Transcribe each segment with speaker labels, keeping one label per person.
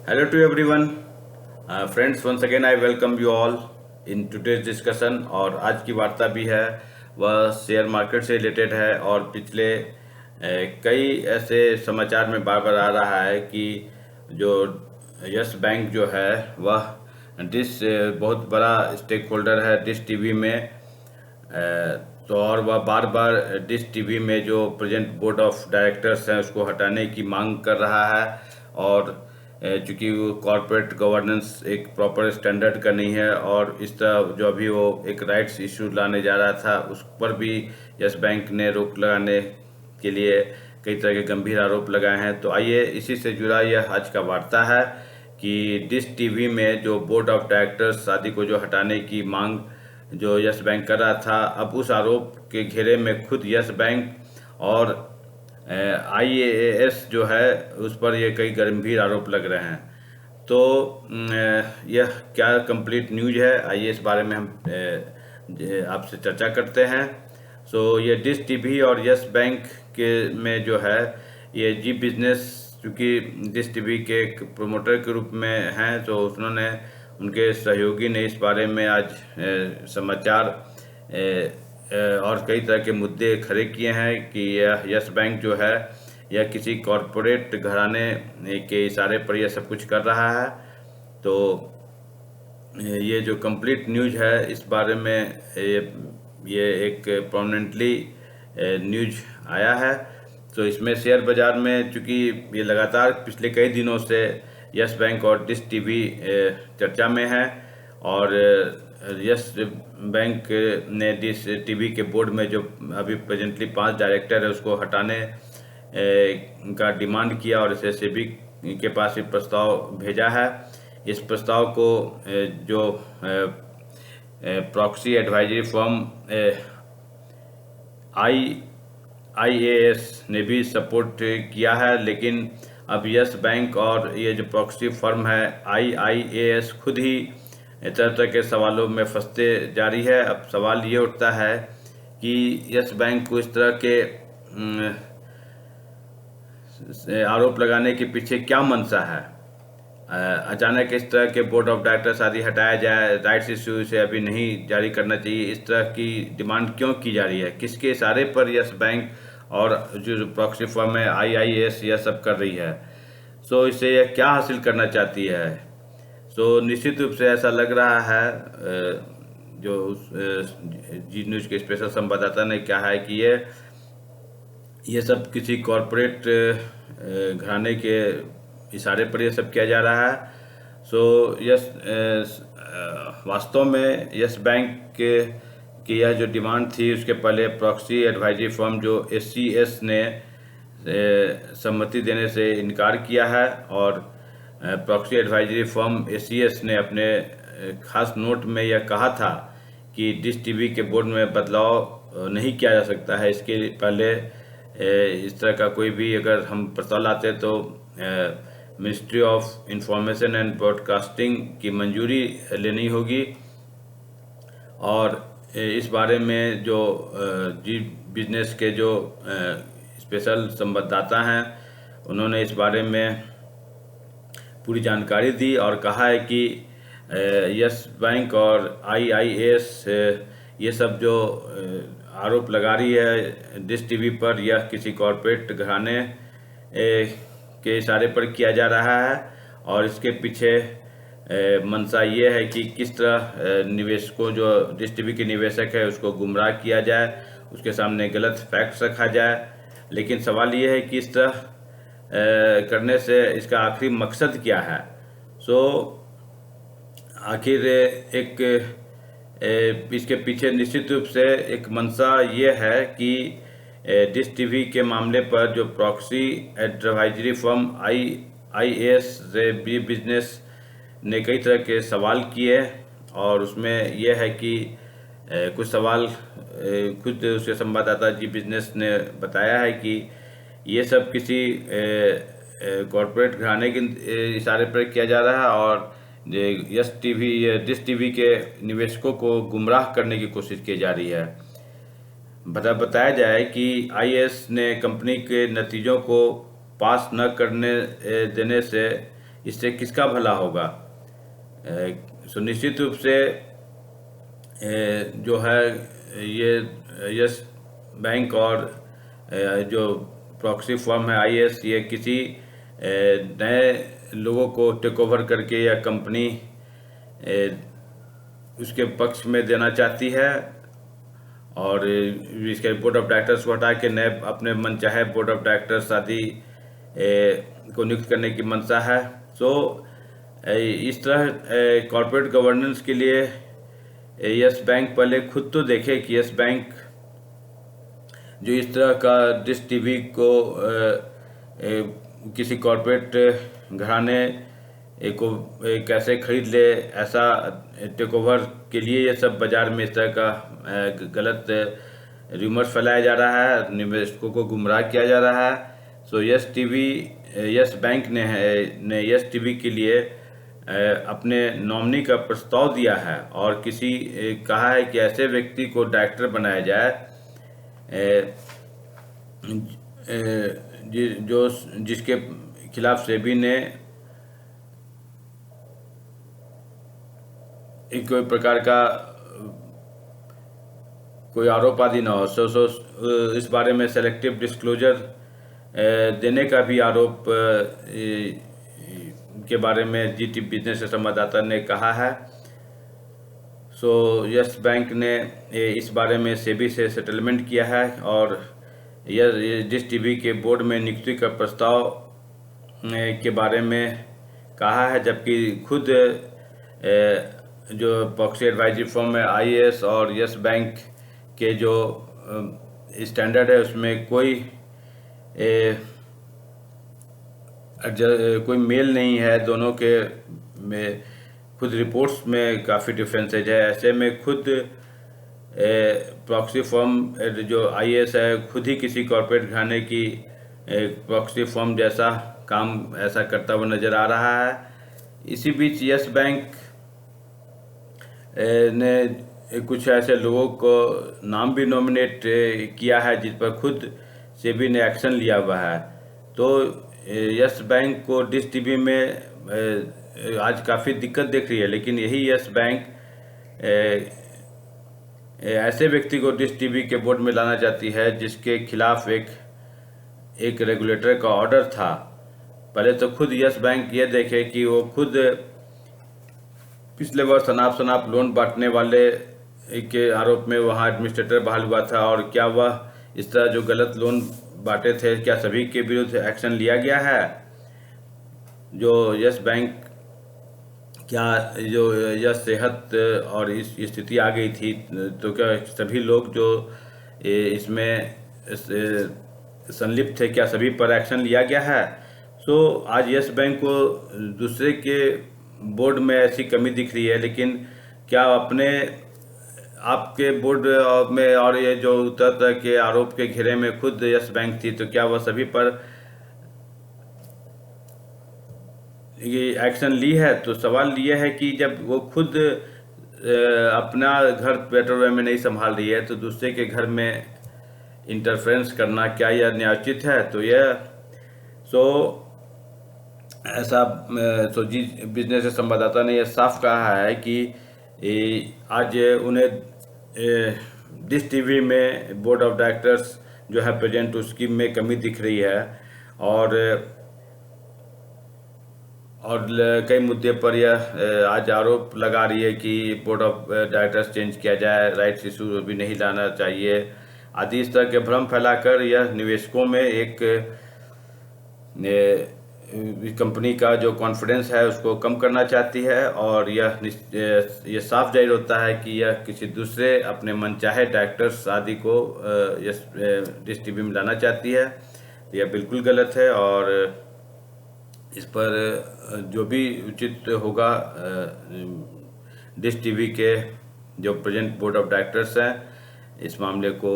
Speaker 1: Hello to everyone. Friends, once again I welcome you all in today's discussion। और आज की वार्ता भी है वह शेयर मार्केट से रिलेटेड है। और पिछले कई ऐसे समाचार में बार बार आ रहा है कि जो यस बैंक जो है वह डिश बहुत बड़ा स्टेक होल्डर है डिश टीवी में। तो और वह बार बार डिश टीवी में जो प्रेजेंट बोर्ड ऑफ डायरेक्टर्स हैं उसको हटाने की मांग कर रहा है। और चूंकि वो कॉरपोरेट गवर्नेंस एक प्रॉपर स्टैंडर्ड का नहीं है, और इस तरह जो अभी वो एक राइट्स इशू लाने जा रहा था उस पर भी यस बैंक ने रोक लगाने के लिए कई तरह के गंभीर आरोप लगाए हैं। तो आइए इसी से जुड़ा यह आज का वार्ता है कि डिश टीवी में जो बोर्ड ऑफ डायरेक्टर्स आदि को जो हटाने की मांग जो यस बैंक कर रहा था, अब उस आरोप के घेरे में खुद यस बैंक और आईएएस जो है उस पर ये कई गंभीर आरोप लग रहे हैं। तो यह क्या कंप्लीट न्यूज है, आइए इस बारे में हम आपसे चर्चा करते हैं। सो ये डिश टीवी और यस बैंक के में जो है ये जी बिजनेस, क्योंकि डिश टीवी के एक प्रोमोटर के रूप में हैं, तो उन्होंने उनके सहयोगी ने इस बारे में आज समाचार और कई तरह के मुद्दे खड़े किए हैं कि यह यस बैंक जो है यह किसी कॉरपोरेट घराने के इशारे पर यह सब कुछ कर रहा है। तो ये जो कंप्लीट न्यूज है इस बारे में ये एक प्रोमिनेंटली न्यूज आया है। तो इसमें शेयर बाजार में चूंकि ये लगातार पिछले कई दिनों से यस बैंक और डिश टीवी चर्चा में है, और यस बैंक ने डिश टीवी के बोर्ड में जो अभी प्रेजेंटली 5 डायरेक्टर है उसको हटाने का डिमांड किया, और इसे सेबी के पास ये प्रस्ताव भेजा है। इस प्रस्ताव को जो प्रॉक्सी एडवाइजरी फर्म आईएएस ने भी सपोर्ट किया है, लेकिन अब यस बैंक और ये जो प्रॉक्सी फर्म है आईआईएएस खुद ही तरह तरह के सवालों में फंसते जा रही है। अब सवाल ये उठता है कि यस बैंक को इस तरह के आरोप लगाने के पीछे क्या मंशा है। अचानक इस तरह के बोर्ड ऑफ डायरेक्टर्स आदि हटाया जाए, राइट्स इश्यू से अभी नहीं जारी करना चाहिए, इस तरह की डिमांड क्यों की जा रही है, किसके इशारे पर यस बैंक और जो प्रॉक्सी फर्म है आईआईएस यह सब कर रही है। सो इससे यह क्या हासिल करना चाहती है। सो निश्चित रूप से ऐसा लग रहा है, जो जी न्यूज के स्पेशल संवाददाता ने कहा है कि ये सब किसी कॉरपोरेट घराने के इशारे पर ये सब किया जा रहा है। सो यस वास्तव में यस बैंक की यह जो डिमांड थी उसके पहले प्रॉक्सी एडवाइजरी फर्म जो एससीएस ने सहमति देने से इनकार किया है, और प्रॉक्सी एडवाइजरी फर्म एससीएस ने अपने खास नोट में यह कहा था कि डिश टीवी के बोर्ड में बदलाव नहीं किया जा सकता है। इसके पहले इस तरह का कोई भी अगर हम प्रस्ताव लाते तो ministry of information and broadcasting की मंजूरी लेनी होगी। और इस बारे में जो जी बिजनेस के जो स्पेशल संवाददाता हैं उन्होंने इस बारे में पूरी जानकारी दी और कहा है कि यस बैंक और आईआईएस ये सब जो आरोप लगा रही है डिश टीवी पर, यह किसी कॉरपोरेट घराने के इशारे पर किया जा रहा है, और इसके पीछे मंशा ये है कि किस तरह निवेशकों जो डिश टीवी के निवेशक है उसको गुमराह किया जाए, उसके सामने गलत फैक्ट्स रखा जाए। लेकिन सवाल ये है कि इस तरह करने से इसका आखिरी मकसद क्या है। सो आखिर एक इसके पीछे निश्चित रूप से एक मंशा ये है कि डिश टीवी के मामले पर जो प्रॉक्सी एडवाइजरी फर्म आईआईएस से बी बिजनेस ने कई तरह के सवाल किए, और उसमें यह है कि कुछ सवाल खुद उसके संवाददाता जी बिजनेस ने बताया है कि ये सब किसी कॉरपोरेट घराने के इशारे पर किया जा रहा है, और यस टीवी डिश टीवी के निवेशकों को गुमराह करने की कोशिश की जा रही है। बताया जाए कि आईएएस ने कंपनी के नतीजों को पास न करने देने से इससे किसका भला होगा? सुनिश्चित रूप से जो है ये यस बैंक और जो प्रॉक्सी फर्म है आईएएस, ये किसी नए लोगों को टेक ओवर करके या कंपनी उसके पक्ष में देना चाहती है और इसके बोर्ड ऑफ डायरेक्टर्स को हटा के नए अपने मन चाहे बोर्ड ऑफ डायरेक्टर्स आदि को नियुक्त करने की मंशा है। सो इस तरह कॉर्पोरेट गवर्नेंस के लिए यस बैंक पहले खुद तो देखे कि यस बैंक जो इस तरह का डिश टीवी को किसी कॉर्पोरेट घराने को कैसे खरीद ले, ऐसा टेक ओवर के लिए ये सब बाजार में इस तरह का गलत रूमर्स फैलाया जा रहा है, निवेशकों को गुमराह किया जा रहा है। सो यस बैंक ने यस टीवी के लिए अपने नॉमिनी का प्रस्ताव दिया है और कहा है कि ऐसे व्यक्ति को डायरेक्टर बनाया जाए जिसके खिलाफ सेबी ने कोई प्रकार का कोई आरोप आदि न हो। इस बारे में सेलेक्टिव डिस्क्लोजर देने का भी आरोप के बारे में जीटी बिजनेस के संवाददाता ने कहा है। सो यस बैंक ने इस बारे में सेबी से सेटलमेंट किया है और यह डिश टीवी के बोर्ड में नियुक्ति का प्रस्ताव के बारे में कहा है, जबकि खुद जो प्रॉक्सी एडवाइजरी फर्म है आईएएस और यस बैंक के जो स्टैंडर्ड है उसमें कोई मेल नहीं है, दोनों के में खुद रिपोर्ट्स में काफ़ी डिफरेंसेज है। ऐसे में खुद प्रॉक्सी फर्म जो आईएएस है खुद ही किसी कॉर्पोरेट घराने की प्रॉक्सी फर्म जैसा काम ऐसा करता हुआ नज़र आ रहा है। इसी बीच यस बैंक ने कुछ ऐसे लोगों को नाम भी नॉमिनेट किया है जिस पर खुद सेबी ने एक्शन लिया हुआ है। तो यस बैंक को डिश टीवी में आज काफ़ी दिक्कत दिख रही है, लेकिन यही यस बैंक ऐसे व्यक्ति को डिश टीवी के बोर्ड में लाना चाहती है जिसके खिलाफ एक रेगुलेटर का ऑर्डर था। पहले तो खुद यस बैंक ये देखे कि वो खुद पिछले वर्ष अनाप लोन बांटने वाले के आरोप में वहाँ एडमिनिस्ट्रेटर बहाल हुआ था और क्या वह इस तरह जो गलत लोन बांटे थे क्या सभी के विरुद्ध एक्शन लिया गया है। जो यस बैंक क्या जो यह सेहत और इस स्थिति आ गई थी तो क्या सभी लोग जो इसमें संलिप्त थे क्या सभी पर एक्शन लिया गया है। सो आज यस बैंक को दूसरे के बोर्ड में ऐसी कमी दिख रही है, लेकिन क्या अपने आपके बोर्ड में और ये जो तरह के आरोप के घेरे में खुद यस बैंक थी तो क्या वह सभी पर ये एक्शन ली है। तो सवाल ये है कि जब वो खुद अपना घर पेट्रोल में नहीं संभाल रही है तो दूसरे के घर में इंटरफेरेंस करना क्या यह न्यायोचित है। तो यह ऐसा जी बिजनेस संवाददाता ने यह साफ कहा है कि आज उन्हें डिश टीवी में बोर्ड ऑफ डायरेक्टर्स जो है प्रेजेंट उसकी में कमी दिख रही है और कई मुद्दे पर यह आज आरोप लगा रही है कि बोर्ड ऑफ डायरेक्टर्स चेंज किया जाए, राइट्स इशू भी नहीं लाना चाहिए आदि इस तरह के भ्रम फैलाकर यह निवेशकों में एक कंपनी का जो कॉन्फिडेंस है उसको कम करना चाहती है और यह साफ जाहिर होता है कि यह किसी दूसरे अपने मनचाहे डायरेक्टर्स आदि को डिश टीवी में लाना चाहती है। यह बिल्कुल गलत है और इस पर जो भी उचित होगा डिश टीवी के जो प्रेजेंट बोर्ड ऑफ डायरेक्टर्स हैं इस मामले को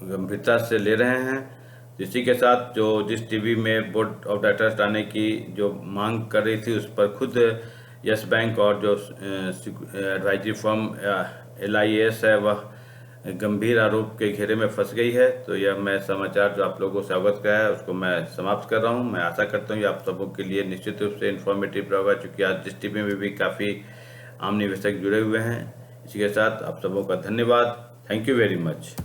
Speaker 1: गंभीरता से ले रहे हैं। इसी के साथ जो डिश टीवी में बोर्ड ऑफ डायरेक्टर्स लाने की जो मांग कर रही थी उस पर खुद यस बैंक और जो एडवाइजरी फर्म LIAS है वह गंभीर आरोप के घेरे में फंस गई है। तो यह मैं समाचार जो आप लोगों से अवगत कराया है उसको मैं समाप्त कर रहा हूं। मैं आशा करता हूं कि आप सबों के लिए निश्चित रूप से इन्फॉर्मेटिव होगा, चूँकि आज जिस टीवी में भी काफ़ी आम निवेशक जुड़े हुए हैं। इसी के साथ आप सबों का धन्यवाद। Thank you very much.